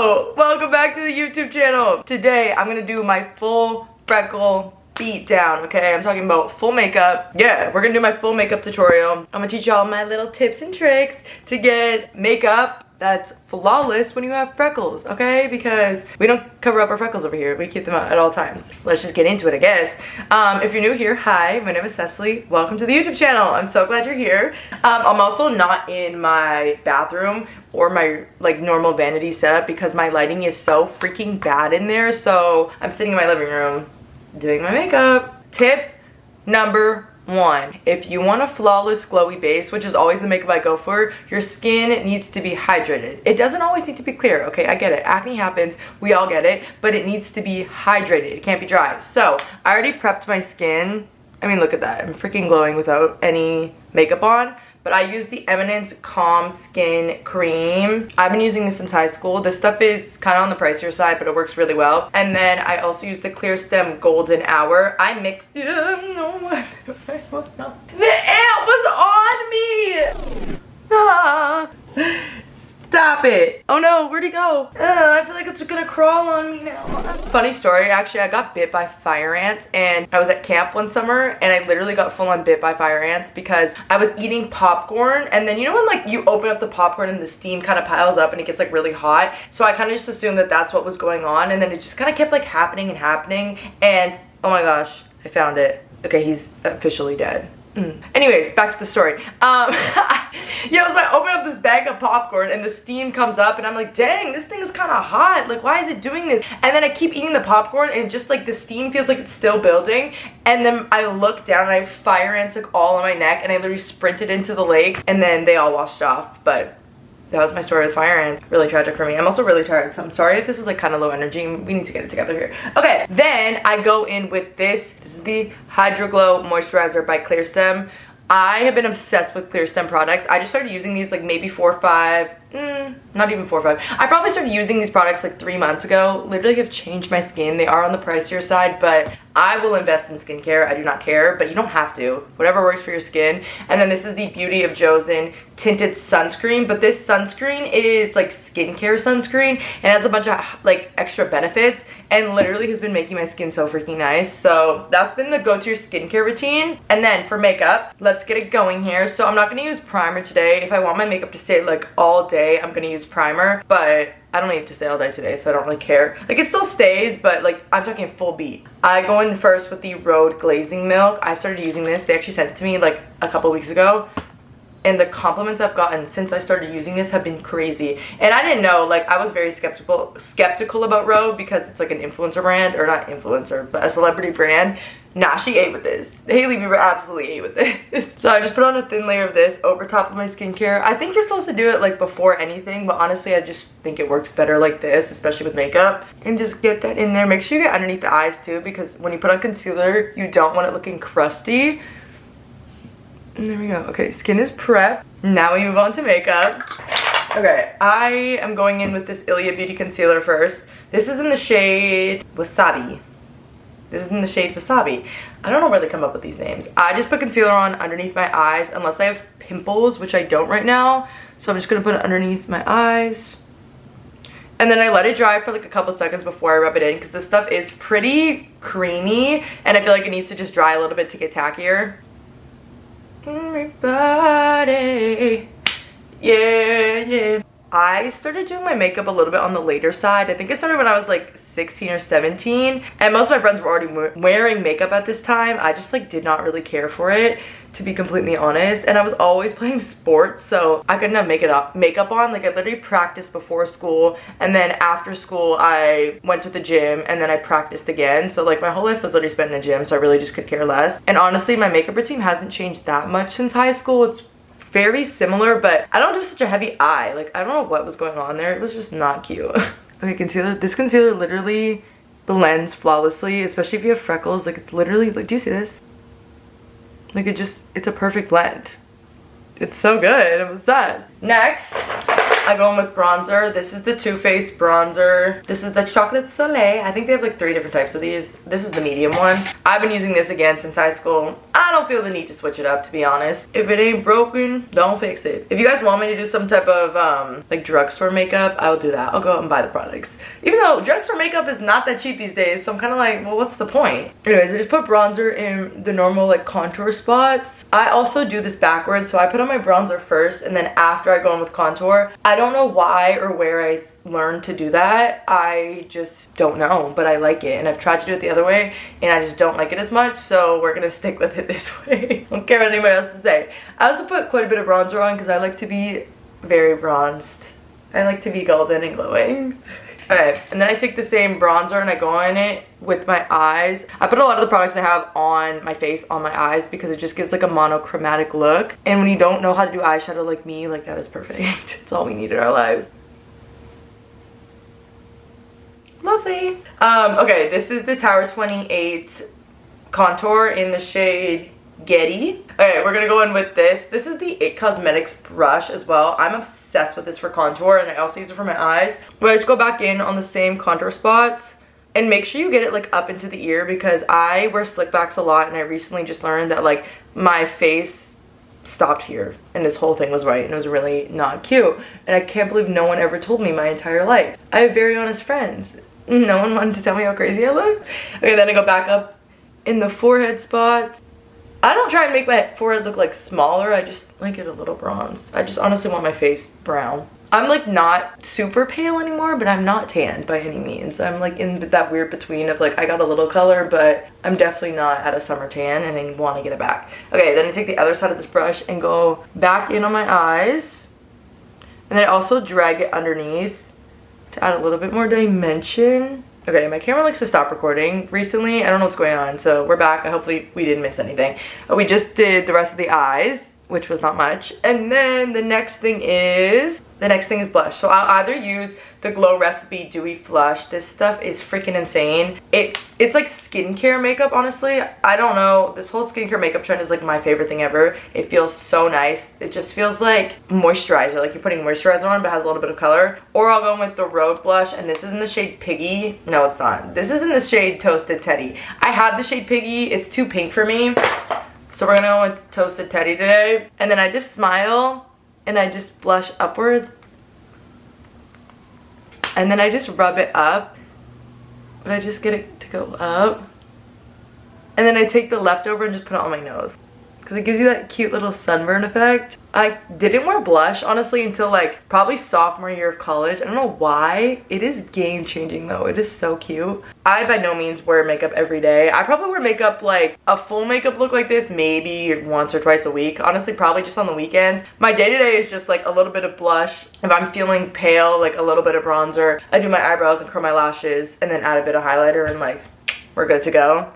Hello, welcome back to the YouTube channel. Today I'm gonna do my full freckle beat down, okay? I'm talking about full makeup. Yeah, we're gonna do my full makeup tutorial. I'm gonna teach y'all my little tips and tricks to get makeup that's flawless when you have freckles, okay? Because we don't cover up our freckles over here. We keep them out at all times. Let's just get into it, I guess. If you're new here, hi, my name is Cecily. Welcome to the YouTube channel. I'm so glad you're here. I'm also not in my bathroom or my like normal vanity setup because my lighting is so freaking bad in there. So I'm sitting in my living room doing my makeup. Tip number 1, if you want a flawless glowy base, which is always the makeup I go for, your skin needs to be hydrated. It doesn't always need to be clear, okay? I get it. Acne happens. We all get it. But it needs to be hydrated. It can't be dry. So I already prepped my skin. I mean, look at that. I'm freaking glowing without any makeup on. But I use the Eminence Calm Skin Cream. I've been using this since high school. This stuff is kind of on the pricier side, but it works really well. And then I also use the Clear Stem Golden Hour. I mixed it up. The ant was on me! Ah. Stop it. Oh no, where'd he go? I feel like it's gonna crawl on me now. Funny story, actually, I got bit by fire ants and I was at camp one summer and I literally got full on bit by fire ants because I was eating popcorn and then you know when like you open up the popcorn and the steam kind of piles up and it gets like really hot? So I kind of just assumed that that's what was going on and then it just kind of kept like happening and happening and oh my gosh, I found it. Okay, he's officially dead. Anyways, back to the story. Yeah, so I open up this bag of popcorn and the steam comes up and I'm like, dang, this thing is kind of hot. Like, why is it doing this? And then I keep eating the popcorn and just like the steam feels like it's still building. And then I look down and I have fire ants like all on my neck and I literally sprinted into the lake and then they all washed off. But that was my story with fire ants. Really tragic for me. I'm also really tired, so I'm sorry if this is like kind of low energy. We need to get it together here. Okay, then I go in with this. This is the Hydro Glow Moisturizer by Clear Stem. I have been obsessed with Clear Stem products. I just started using these like maybe 4 or 5, not even 4 or 5. I probably started using these products like 3 months ago. Literally have changed my skin. They are on the pricier side, but I will invest in skincare. I do not care, but you don't have to. Whatever works for your skin. And then this is the Beauty of Joseon tinted sunscreen, but this sunscreen is like skincare sunscreen and has a bunch of like extra benefits and literally has been making my skin so freaking nice. So that's been the go-to skincare routine. And then for makeup, let's get it going here. So I'm not gonna use primer today. If I want my makeup to stay like all day, I'm gonna use primer, but I don't need it to stay all day today, so I don't really care. Like, it still stays, but, like, I'm talking full beat. I go in first with the Rhode Glazing Milk. I started using this. They actually sent it to me, like, a couple weeks ago. And the compliments I've gotten since I started using this have been crazy. And I didn't know, like, I was very skeptical about Rhode because it's, like, an influencer brand. Or not influencer, but a celebrity brand. Nah, she ate with this. Hailey Bieber absolutely ate with this. So I just put on a thin layer of this over top of my skincare. I think you're supposed to do it like before anything, but honestly I just think it works better like this, especially with makeup. And just get that in there. Make sure you get underneath the eyes too, because when you put on concealer, you don't want it looking crusty. And there we go. Okay, skin is prepped. Now we move on to makeup. Okay, I am going in with this Ilia Beauty Concealer first. This is in the shade Wasabi. This is in the shade Wasabi. I don't know where they come up with these names. I just put concealer on underneath my eyes unless I have pimples, which I don't right now. So I'm just gonna put it underneath my eyes. And then I let it dry for like a couple seconds before I rub it in because this stuff is pretty creamy and I feel like it needs to just dry a little bit to get tackier. Everybody, yeah. I started doing my makeup a little bit on the later side. I think I started when I was like 16 or 17 and most of my friends were already wearing makeup at this time. I just like did not really care for it, to be completely honest, and I was always playing sports, so I couldn't have makeup on. Like I literally practiced before school and then after school I went to the gym and then I practiced again. So like my whole life was literally spent in a gym, so I really just could care less. And honestly my makeup routine hasn't changed that much since high school. It's very similar, but I don't do such a heavy eye. Like, I don't know what was going on there. It was just not cute. Okay, concealer. This concealer literally blends flawlessly, especially if you have freckles. Like, it's literally, like, do you see this? Like, it's a perfect blend. It's so good. I'm obsessed. Next, I go in with bronzer. This is the Too Faced bronzer. This is the Chocolate Soleil. I think they have like 3 different types of these. This is the medium one. I've been using this again since high school. I don't feel the need to switch it up, to be honest. If it ain't broken, don't fix it. If you guys want me to do some type of like drugstore makeup, I will do that. I'll go out and buy the products. Even though drugstore makeup is not that cheap these days, so I'm kind of like, well, what's the point? Anyways, I just put bronzer in the normal like contour spots. I also do this backwards, so I put on my bronzer first, and then after I go in with contour. I don't know why or where I learned to do that. I just don't know, but I like it, and I've tried to do it the other way and I just don't like it as much, so we're gonna stick with it this way. I don't care what anyone else to say. I also put quite a bit of bronzer on because I like to be very bronzed. I like to be golden and glowing. Okay, and then I take the same bronzer and I go on it with my eyes. I put a lot of the products I have on my face on my eyes because it just gives like a monochromatic look, and when you don't know how to do eyeshadow like me, like that is perfect. It's all we need in our lives. Lovely. Okay, this is the Tower 28 contour in the shade Getty. Okay, we're gonna go in with this. This is the It Cosmetics brush as well. I'm obsessed with this for contour, and I also use it for my eyes. But I just go back in on the same contour spots, and make sure you get it like up into the ear because I wear slick backs a lot, and I recently just learned that like my face stopped here and this whole thing was right, and it was really not cute, and I can't believe no one ever told me my entire life. I have very honest friends. No one wanted to tell me how crazy I look. Okay, then I go back up in the forehead spots. I don't try and make my forehead look like smaller, I just like it a little bronzed. I just honestly want my face brown. I'm like not super pale anymore, but I'm not tanned by any means. I'm like in that weird between of like I got a little color, but I'm definitely not at a summer tan, and I want to get it back. Okay, then I take the other side of this brush and go back in on my eyes, and then I also drag it underneath to add a little bit more dimension. Okay, my camera likes to stop recording recently. I don't know what's going on, so we're back. Hopefully we didn't miss anything. We just did the rest of the eyes, which was not much. And then the next thing is blush. So I'll either use the Glow Recipe Dewy Flush. This stuff is freaking insane. It's like skincare makeup, honestly. I don't know. This whole skincare makeup trend is like my favorite thing ever. It feels so nice. It just feels like moisturizer. Like you're putting moisturizer on, but has a little bit of color. Or I'll go in with the Rogue blush, and this is in the shade Piggy. No, it's not. This is in the shade Toasted Teddy. I have the shade Piggy. It's too pink for me. So we're gonna go with Toasted Teddy today. And then I just smile and I just blush upwards. And then I just rub it up. But I just get it to go up. And then I take the leftover and just put it on my nose. Because it gives you that cute little sunburn effect. I didn't wear blush, honestly, until like probably sophomore year of college. I don't know why. It is game changing though. It is so cute. I by no means wear makeup every day. I probably wear makeup like a full makeup look like this maybe once or twice a week. Honestly, probably just on the weekends. My day-to-day is just like a little bit of blush. If I'm feeling pale, like a little bit of bronzer. I do my eyebrows and curl my lashes and then add a bit of highlighter, and like we're good to go.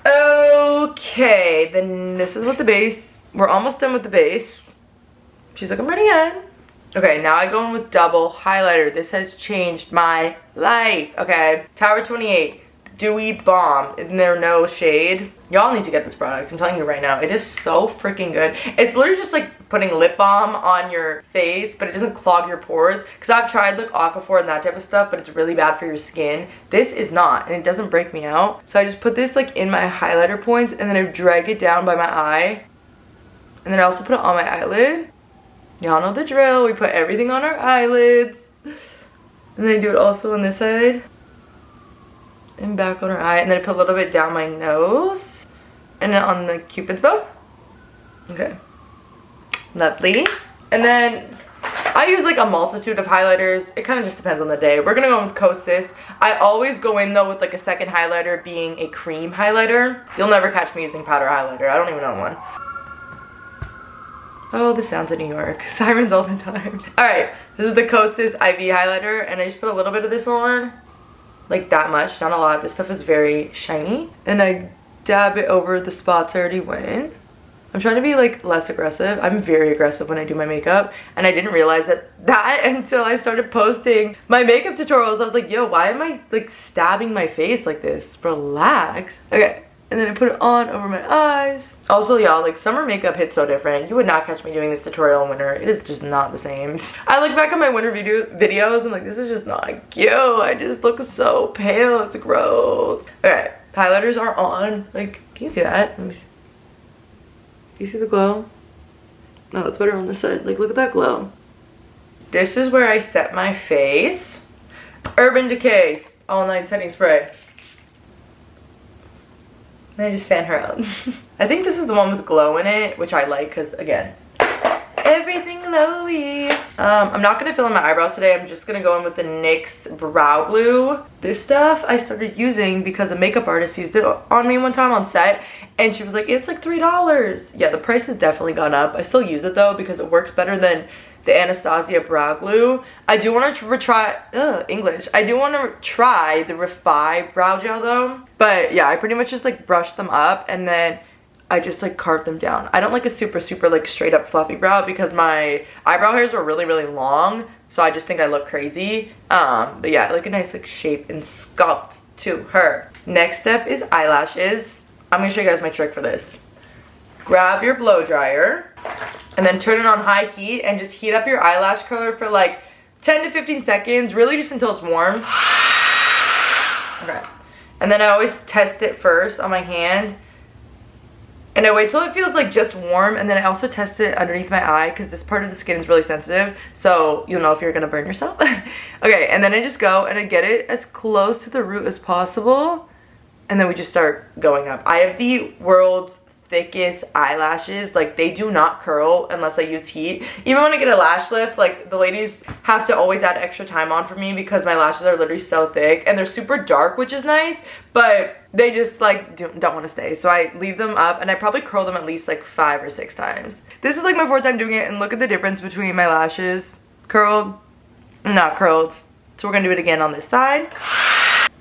Okay, then this is what the base. We're almost done with the base. She's like, I'm ready in. Okay, now I go in with double highlighter. This has changed my life. Okay, Tower 28 Dewy Balm in their No Shade. Y'all need to get this product. I'm telling you right now. It is so freaking good. It's literally just like putting lip balm on your face, but it doesn't clog your pores. Because I've tried like Aquaphor and that type of stuff, but it's really bad for your skin. This is not, and it doesn't break me out. So I just put this like in my highlighter points, and then I drag it down by my eye. And then I also put it on my eyelid. Y'all know the drill. We put everything on our eyelids. And then I do it also on this side. And back on her eye. And then I put a little bit down my nose. And then on the Cupid's bow. Okay. Lovely. And then I use like a multitude of highlighters. It kind of just depends on the day. We're going to go with Kosas. I always go in though with like a second highlighter being a cream highlighter. You'll never catch me using powder highlighter. I don't even own one. Oh, the sounds of New York. Sirens all the time. Alright, this is the Kosas IV highlighter, and I just put a little bit of this on. Like that much, not a lot. This stuff is very shiny. And I dab it over the spots I already went. I'm trying to be like less aggressive. I'm very aggressive when I do my makeup, and I didn't realize that until I started posting my makeup tutorials. I was like, yo, why am I like stabbing my face like this? Relax. Okay. And then I put it on over my eyes. Also, y'all, like summer makeup hits so different. You would not catch me doing this tutorial in winter. It is just not the same. I look back at my winter videos and like, this is just not cute. I just look so pale. It's gross. Okay, highlighters are on. Like, can you see that? Let me see. You see the glow? No, it's better on this side. Like, look at that glow. This is where I set my face. Urban Decay All Night Setting Spray. And I just fan her out. I think this is the one with glow in it, which I like because, again, everything glowy. I'm not going to fill in my eyebrows today. I'm just going to go in with the NYX Brow Glue. This stuff I started using because a makeup artist used it on me one time on set. And she was like, it's like $3. Yeah, the price has definitely gone up. I still use it though because it works better than the Anastasia Brow Glue. I do want to try, English. I do want to try the Refi Brow Gel though. But yeah, I pretty much just like brush them up and then I just like carve them down. I don't like a super like straight up fluffy brow because my eyebrow hairs are really long. So I just think I look crazy. But yeah, I like a nice like shape and sculpt to her. Next step is eyelashes. I'm gonna show you guys my trick for this. Grab your blow dryer and then turn it on high heat and just heat up your eyelash color for like 10 to 15 seconds, really just until it's warm. Okay. And then I always test it first on my hand. And I wait till it feels like just warm, and then I also test it underneath my eye because this part of the skin is really sensitive, so you'll know if you're gonna burn yourself. Okay, and then I just go and I get it as close to the root as possible, and then we just start going up. I have the world's thickest eyelashes. Like, they do not curl unless I use heat. Even when I get a lash lift, like, the ladies have to always add extra time on for me because my lashes are literally so thick, and they're super dark, which is nice, but they just like don't want to stay. So I leave them up and I probably curl them at least like 5 or 6 times. This is like my 4th time doing it, and look at the difference between my lashes curled and not curled. So we're gonna do it again on this side.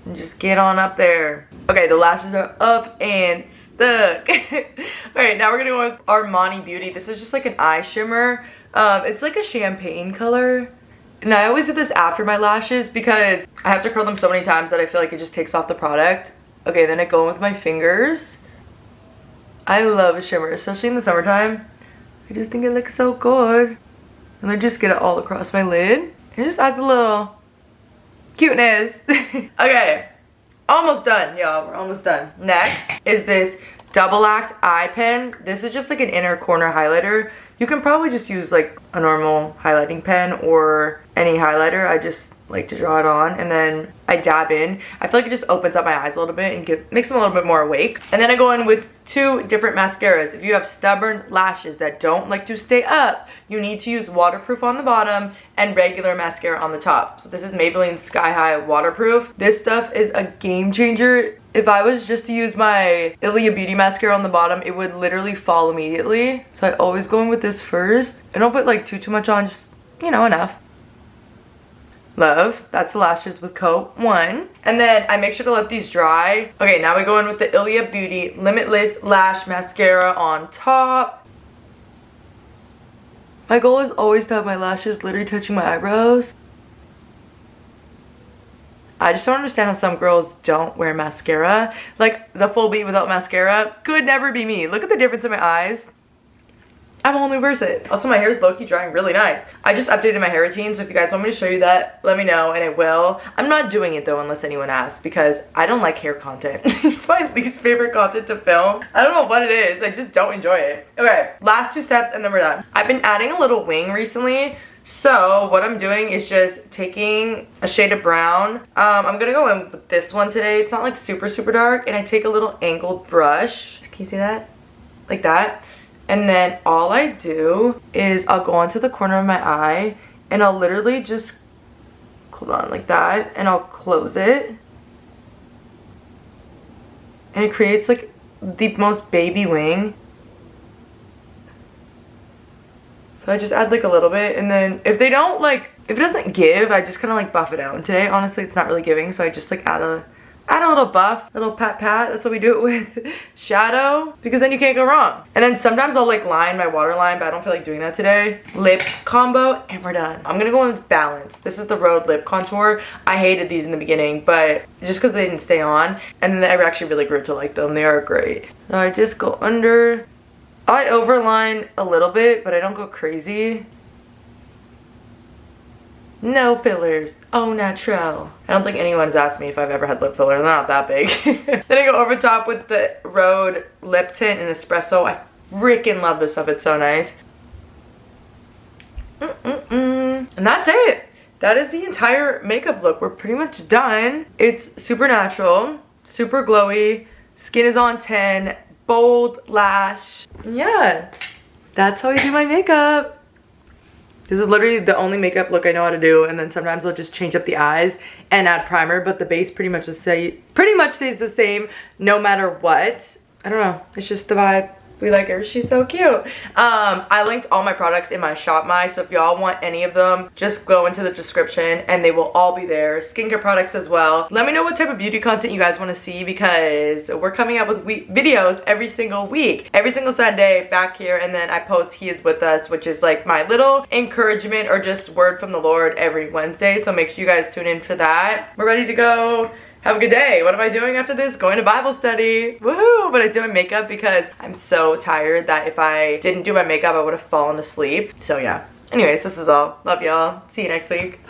And just get on up there. Okay, the lashes are up and stuck. Alright, now we're gonna go with Armani Beauty. This is just like an eye shimmer. It's like a champagne color. And I always do this after my lashes because I have to curl them so many times that I feel like it just takes off the product. Okay, then I go in with my fingers. I love a shimmer, especially in the summertime. I just think it looks so good. And then just get it all across my lid. It just adds a little cuteness. Okay, almost done, y'all. We're almost done. Next is this double act eye pen. This is just like an inner corner highlighter. You can probably just use like a normal highlighting pen or any highlighter. I just like to draw it on and then I dab in. I feel like it just opens up my eyes a little bit and makes them a little bit more awake. And then I go in with 2 different mascaras. If you have stubborn lashes that don't like to stay up, you need to use waterproof on the bottom and regular mascara on the top. So this is Maybelline Sky High Waterproof. This stuff is a game changer. If I was just to use my Ilia Beauty mascara on the bottom, it would literally fall immediately. So I always go in with this first. I don't put like too much on, just, you know, enough. Love. That's the lashes with coat 1. And then I make sure to let these dry. Okay, now we go in with the Ilia Beauty Limitless Lash Mascara on top. My goal is always to have my lashes literally touching my eyebrows. I just don't understand how some girls don't wear mascara. Like, the full beat without mascara could never be me. Look at the difference in my eyes. I'm a whole new person. Also, my hair is low-key drying really nice. I just updated my hair routine, so if you guys want me to show you that, let me know, and I will. I'm not doing it, though, unless anyone asks, because I don't like hair content. It's my least favorite content to film. I don't know what it is. I just don't enjoy it. Okay, last 2 steps, and then we're done. I've been adding a little wing recently, so what I'm doing is just taking a shade of brown. I'm gonna go in with this one today. It's not like super dark, and I take a little angled brush. Can you see that? Like that. And then all I do is I'll go onto the corner of my eye and I'll literally just, hold on, like that, and I'll close it. And it creates like the most baby wing. So I just add like a little bit, and then if they don't like, if it doesn't give, I just kind of like buff it out. And today, honestly, it's not really giving, so I just like add a little buff, a little pat. That's what we do it with shadow, because then you can't go wrong. And then sometimes I'll like line my waterline, but I don't feel like doing that today. Lip combo, and we're done. I'm gonna go in with Balance. This is the Rhode Lip Contour. I hated these in the beginning, but just because they didn't stay on, and then I actually really grew to like them. They are great. So I just go under. I overline a little bit, but I don't go crazy. No fillers, au naturel. I don't think anyone's asked me if I've ever had lip fillers. They're not that big. Then I go over top with the Rhode Lip Tint in Espresso. I freaking love this stuff. It's so nice. And that's it. That is the entire makeup look. We're pretty much done. It's super natural, super glowy. Skin is on 10. Bold lash. Yeah, that's how I do my makeup. This is literally the only makeup look I know how to do, and then sometimes I'll just change up the eyes and add primer, but the base pretty much stays the same no matter what. I don't know, it's just the vibe. We like her, she's so cute. I linked all my products in my shop so if y'all want any of them, just go into the description and they will all be there. Skincare products as well. Let me know what type of beauty content you guys want to see, because we're coming out with videos every single week. Every single Sunday back here, and then I post He Is With Us, which is like my little encouragement or just word from the Lord every Wednesday. So make sure you guys tune in for that. We're ready to go. Have a good day. What am I doing after this? Going to Bible study. Woohoo! But I did my makeup because I'm so tired that if I didn't do my makeup, I would have fallen asleep. So yeah. Anyways, this is all. Love y'all. See you next week.